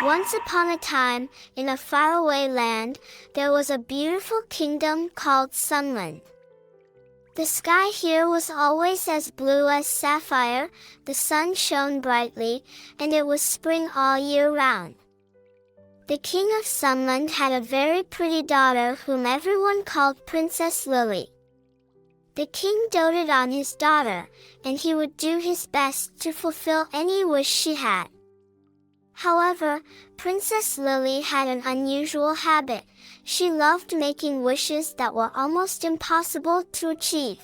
Once upon a time, in a faraway land, there was a beautiful kingdom called Sunland. The sky here was always as blue as sapphire, the sun shone brightly, and it was spring all year round. The king of Sunland had a very pretty daughter whom everyone called Princess Lily. The king doted on his daughter, and he would do his best to fulfill any wish she had. However, Princess Lily had an unusual habit. She loved making wishes that were almost impossible to achieve.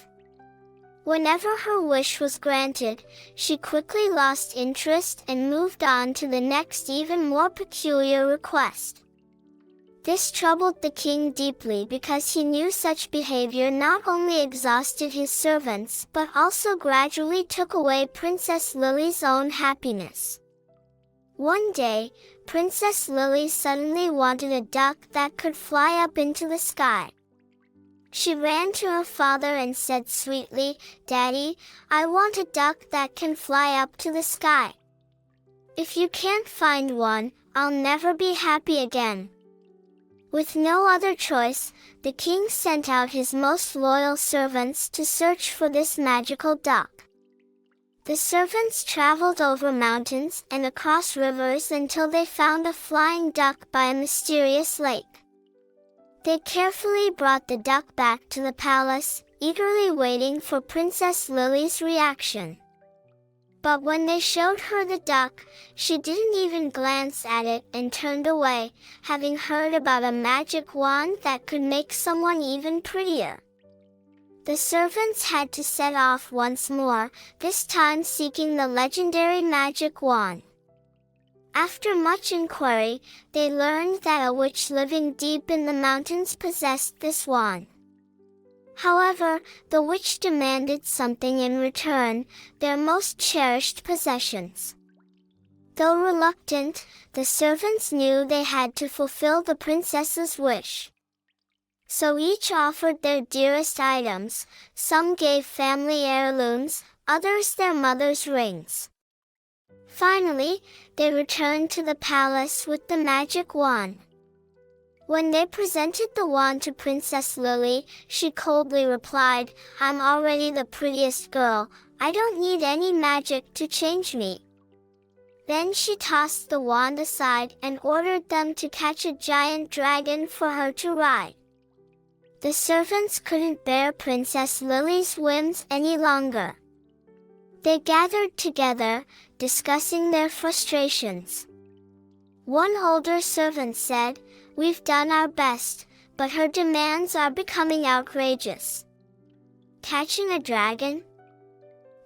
Whenever her wish was granted, she quickly lost interest and moved on to the next even more peculiar request. This troubled the king deeply because he knew such behavior not only exhausted his servants but also gradually took away Princess Lily's own happiness. One day, Princess Lily suddenly wanted a duck that could fly up into the sky. She ran to her father and said sweetly, "Daddy, I want a duck that can fly up to the sky. If you can't find one, I'll never be happy again." With no other choice, the king sent out his most loyal servants to search for this magical duck. The servants traveled over mountains and across rivers until they found a flying duck by a mysterious lake. They carefully brought the duck back to the palace, eagerly waiting for Princess Lily's reaction. But when they showed her the duck, she didn't even glance at it and turned away, having heard about a magic wand that could make someone even prettier. The servants had to set off once more, this time seeking the legendary magic wand. After much inquiry, they learned that a witch living deep in the mountains possessed this wand. However, the witch demanded something in return, their most cherished possessions. Though reluctant, the servants knew they had to fulfill the princess's wish. So each offered their dearest items, some gave family heirlooms, others their mother's rings. Finally, they returned to the palace with the magic wand. When they presented the wand to Princess Lily, she coldly replied, "I'm already the prettiest girl, I don't need any magic to change me." Then she tossed the wand aside and ordered them to catch a giant dragon for her to ride. The servants couldn't bear Princess Lily's whims any longer. They gathered together, discussing their frustrations. One older servant said, "We've done our best, but her demands are becoming outrageous. Catching a dragon?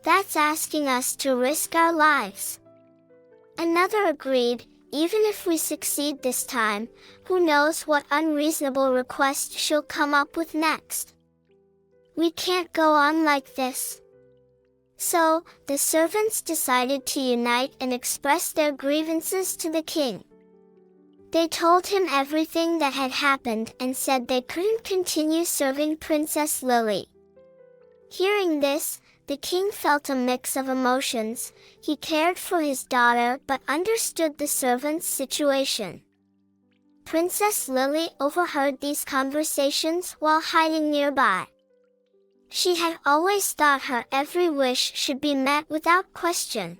That's asking us to risk our lives." Another agreed, "Even if we succeed this time, who knows what unreasonable request she'll come up with next. We can't go on like this." So, the servants decided to unite and express their grievances to the king. They told him everything that had happened and said they couldn't continue serving Princess Lily. Hearing this, the king felt a mix of emotions. He cared for his daughter but understood the servants' situation. Princess Lily overheard these conversations while hiding nearby. She had always thought her every wish should be met without question.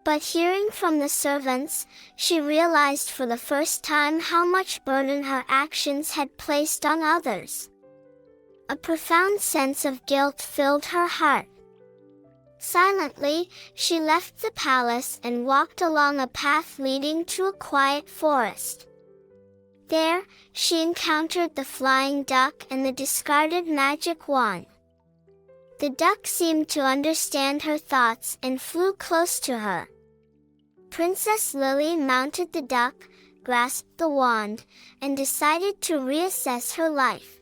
But hearing from the servants, she realized for the first time how much burden her actions had placed on others. A profound sense of guilt filled her heart. Silently, she left the palace and walked along a path leading to a quiet forest. There, she encountered the flying duck and the discarded magic wand. The duck seemed to understand her thoughts and flew close to her. Princess Lily mounted the duck, grasped the wand, and decided to reassess her life.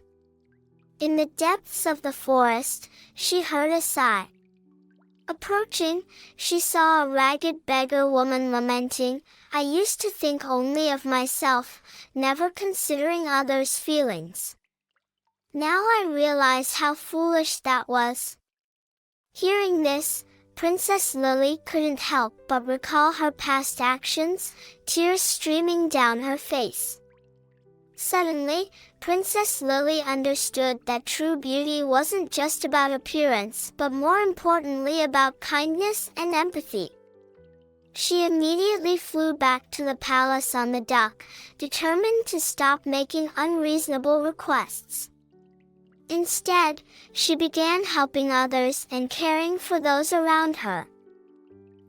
In the depths of the forest, she heard a sigh. Approaching, she saw a ragged beggar woman lamenting, "I used to think only of myself, never considering others' feelings. Now I realize how foolish that was." Hearing this, Princess Lily couldn't help but recall her past actions, tears streaming down her face. Suddenly, Princess Lily understood that true beauty wasn't just about appearance but more importantly about kindness and empathy. She immediately flew back to the palace on the duck, determined to stop making unreasonable requests. Instead, she began helping others and caring for those around her.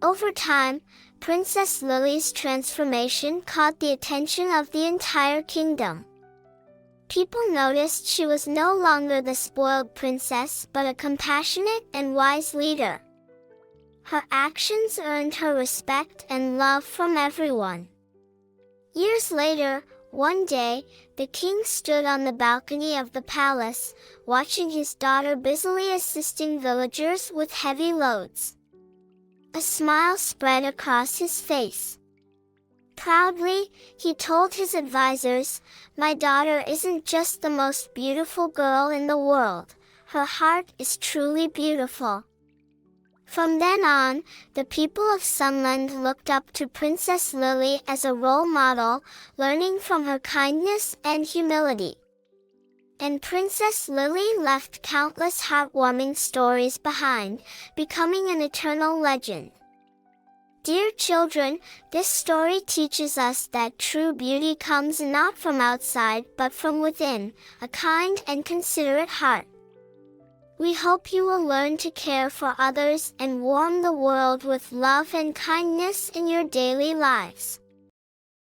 Over time, Princess Lily's transformation caught the attention of the entire kingdom. People noticed she was no longer the spoiled princess but a compassionate and wise leader. Her actions earned her respect and love from everyone. Years later, one day, the king stood on the balcony of the palace, watching his daughter busily assisting villagers with heavy loads. A smile spread across his face. Proudly, he told his advisors, "My daughter isn't just the most beautiful girl in the world, her heart is truly beautiful." From then on, the people of Sunland looked up to Princess Lily as a role model, learning from her kindness and humility. And Princess Lily left countless heartwarming stories behind, becoming an eternal legend. Dear children, this story teaches us that true beauty comes not from outside but from within, a kind and considerate heart. We hope you will learn to care for others and warm the world with love and kindness in your daily lives.